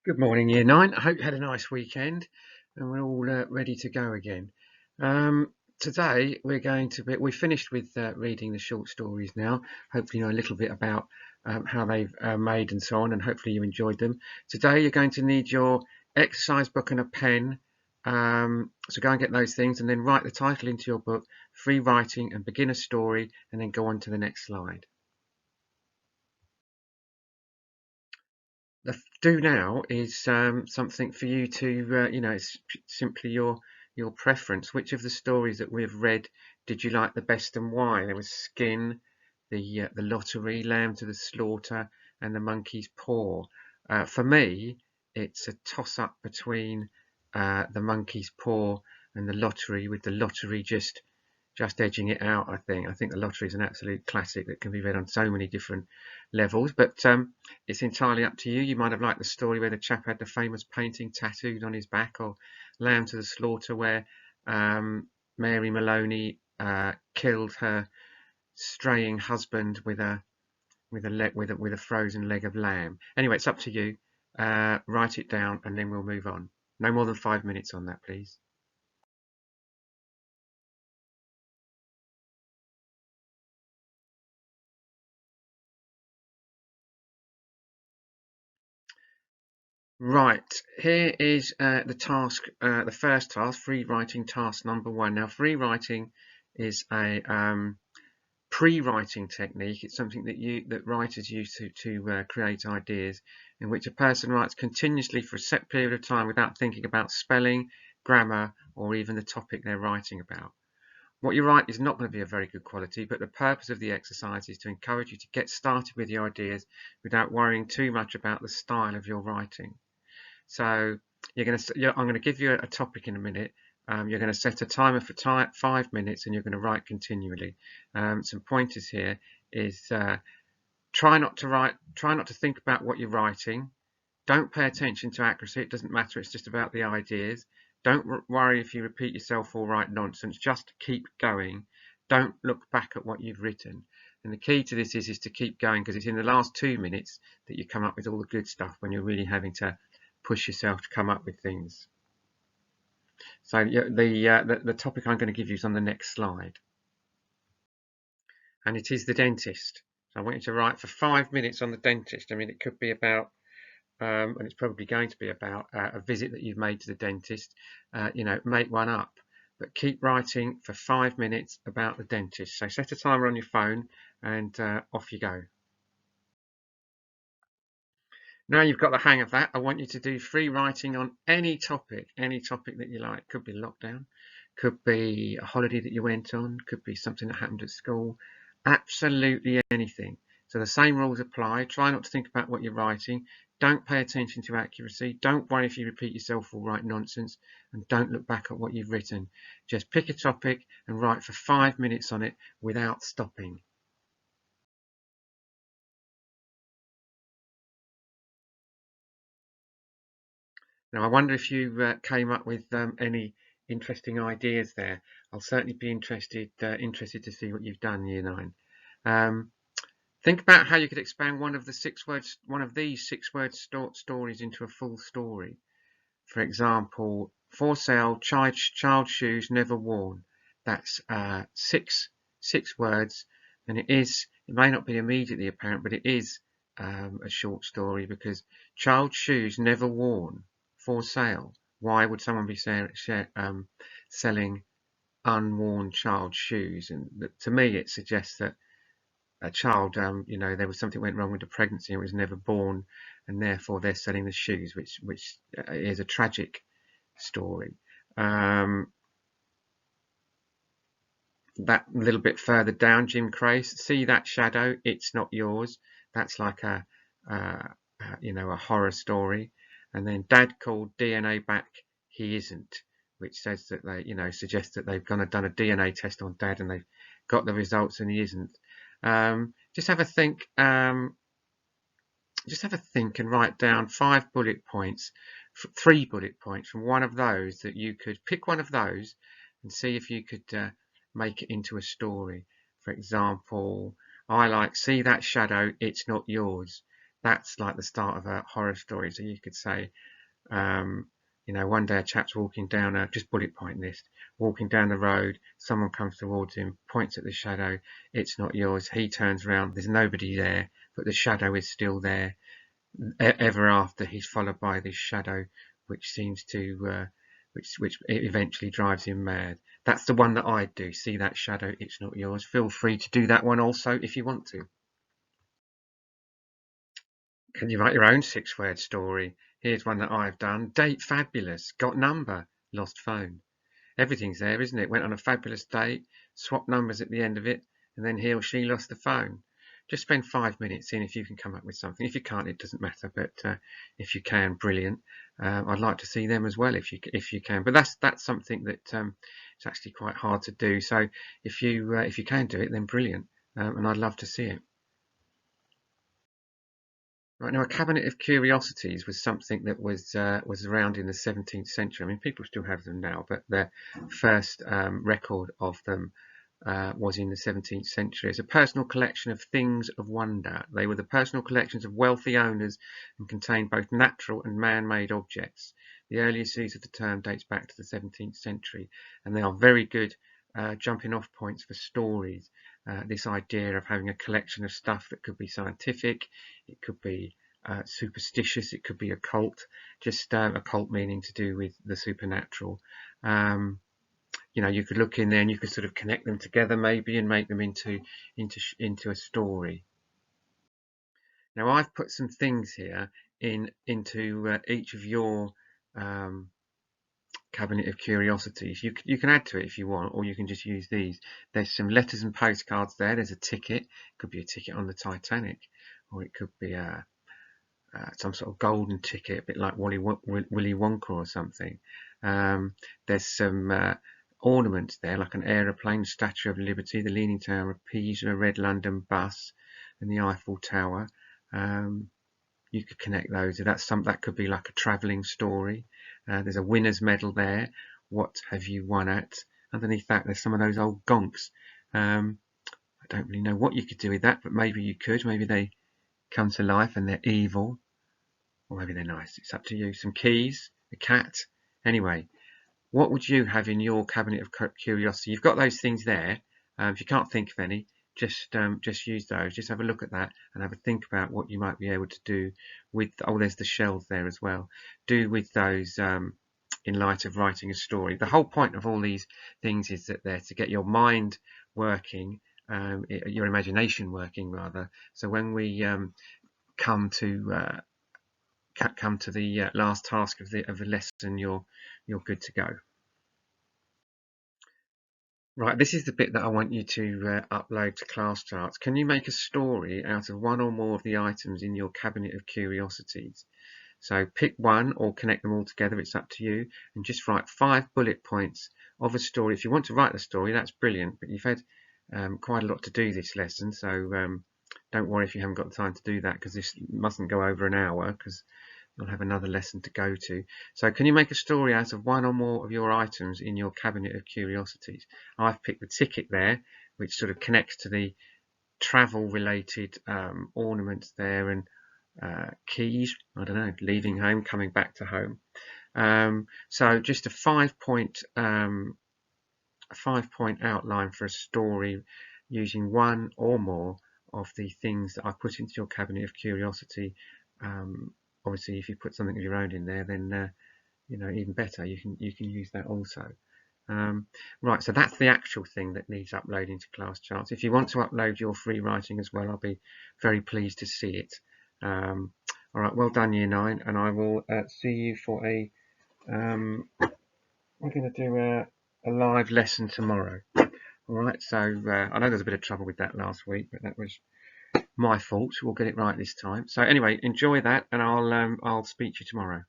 Good morning, Year 9. I hope you had a nice weekend and we're all ready to go again. Today we finished with reading the short stories now. Hopefully you know a little bit about how they've made and so on, and hopefully you enjoyed them. Today you're going to need your exercise book and a pen. So go and get those things and then write the title into your book, free writing, and begin a story, and then go on to the next slide. The do now is something for you to, it's simply your preference. Which of the stories that we've read did you like the best and why? There was Skin, the Lottery, Lamb to the Slaughter, and the Monkey's Paw. For me, it's a toss-up between the Monkey's Paw and the Lottery, with the Lottery just edging it out. I think the Lottery is an absolute classic that can be read on so many different levels, but it's entirely up to you. You might have liked the story where the chap had the famous painting tattooed on his back, or Lamb to the Slaughter, where Mary Maloney killed her straying husband with a frozen leg of lamb. Anyway, it's up to you. Write it down and then we'll move on. No more than 5 minutes on that, please. Right, here is the task, the first task, free writing task number 1. Now, free writing is a pre-writing technique. It's something that writers use to create ideas, in which a person writes continuously for a set period of time without thinking about spelling, grammar, or even the topic they're writing about. What you write is not going to be of very good quality, but the purpose of the exercise is to encourage you to get started with your ideas without worrying too much about the style of your writing. So I'm going to give you a topic in a minute. You're going to set a timer for 5 minutes, and you're going to write continually. Some pointers here is try not to think about what you're writing. Don't pay attention to accuracy. It doesn't matter. It's just about the ideas. Don't worry if you repeat yourself or write nonsense. Just keep going. Don't look back at what you've written. And the key to this is to keep going, because it's in the last 2 minutes that you come up with all the good stuff, when you're really having to push yourself to come up with things. So the topic I'm going to give you is on the next slide, and it is the dentist. So I want you to write for 5 minutes on the dentist. I mean, it could be about, and it's probably going to be about a visit that you've made to the dentist. Make one up, but keep writing for 5 minutes about the dentist. So set a timer on your phone, and off you go. Now you've got the hang of that, I want you to do free writing on any topic that you like. Could be lockdown, could be a holiday that you went on, could be something that happened at school, absolutely anything. So the same rules apply. Try not to think about what you're writing. Don't pay attention to accuracy. Don't worry if you repeat yourself or write nonsense, and don't look back at what you've written. Just pick a topic and write for 5 minutes on it without stopping. Now, I wonder if you came up with any interesting ideas there. I'll certainly be interested to see what you've done, Year 9. Think about how you could expand one of these 6-word stories into a full story. For example, for sale, child shoes never worn. That's six words, and it may not be immediately apparent, but it is a short story, because child shoes never worn, for sale. Why would someone be selling unworn child shoes? And to me, it suggests that a child, there was something went wrong with the pregnancy and was never born, and therefore they're selling the shoes, which is a tragic story. That little bit further down, Jim Crace, see that shadow? It's not yours. That's like a horror story. And then Dad called DNA back. He isn't, which says that suggests that they've gone and done a DNA test on Dad and they've got the results and he isn't. Just have a think. Just have a think and write down 5 bullet points, 3 bullet points from one of those, that you could pick one of those and see if you could make it into a story. For example, I like, see that shadow? It's not yours. that's like the start of a horror story. So you could say, you know, one day a chap's walking down just bullet point this, walking down the road, someone comes towards him, points at the shadow, it's not yours, he turns around, there's nobody there, but the shadow is still there. Ever after, he's followed by this shadow, which seems to, which eventually drives him mad. That's the one that I do. See that shadow, it's not yours. Feel free to do that one also if you want to. Can you write your own 6-word story? Here's one that I've done. Date fabulous. Got number. Lost phone. Everything's there, isn't it? Went on a fabulous date, swapped numbers at the end of it, and then he or she lost the phone. Just spend 5 minutes seeing if you can come up with something. If you can't, it doesn't matter. But if you can, brilliant. I'd like to see them as well if you can. But that's something that it's actually quite hard to do. So if you can do it, then brilliant. And I'd love to see it. Right now, a cabinet of curiosities was something that was around in the 17th century. I mean, people still have them now, but the first record of them was in the 17th century. It's a personal collection of things of wonder. They were the personal collections of wealthy owners and contained both natural and man-made objects. The earliest use of the term dates back to the 17th century, and they are very good jumping off points for stories. This idea of having a collection of stuff that could be scientific, it could be superstitious, it could be occult, just occult meaning to do with the supernatural. You know, you could look in there and you could sort of connect them together maybe and make them into a story. Now I've put some things here into each of your cabinet of curiosities. You can add to it if you want, or you can just use these. There's some letters and postcards there. There's a ticket. It could be a ticket on the Titanic, or it could be some sort of golden ticket, a bit like Willy Wonka or something. There's some ornaments there, like an aeroplane, Statue of Liberty, the Leaning Tower of Pisa, a red London bus, and the Eiffel Tower. You could connect those. That could be like a travelling story. There's a winner's medal there. What have you won at? Underneath that, there's some of those old gonks. I don't really know what you could do with that, but maybe you could. Maybe they come to life and they're evil, or maybe they're nice. It's up to you. Some keys, a cat. Anyway, what would you have in your cabinet of curiosity? You've got those things there. If you can't think of any, just use those. Just have a look at that and have a think about what you might be able to do with. Oh, there's the shells there as well. Do with those in light of writing a story. The whole point of all these things is that they're to get your mind working, your imagination working rather. So when we come to the last task of the lesson, you're good to go. Right, this is the bit that I want you to upload to class charts. Can you make a story out of one or more of the items in your cabinet of curiosities? So pick one or connect them all together, it's up to you, and just write 5 bullet points of a story. If you want to write the story, that's brilliant, but you've had quite a lot to do this lesson, so don't worry if you haven't got the time to do that, because this mustn't go over an hour, because you'll have another lesson to go to. So can you make a story out of one or more of your items in your cabinet of curiosities? I've picked the ticket there, which sort of connects to the travel related ornaments there, and keys, I don't know, leaving home, coming back to home. So just a 5-point outline for a story using one or more of the things that I put into your cabinet of curiosity. Obviously, if you put something of your own in there, then you know, even better. You can use that also. Right, so that's the actual thing that needs uploading to class charts. If you want to upload your free writing as well, I'll be very pleased to see it. All right, well done, Year 9, and I will see you for a. We're going to do a live lesson tomorrow. All right, so I know there's a bit of trouble with that last week, but that was my fault. We'll get it right this time. So anyway, enjoy that, and I'll speak to you tomorrow.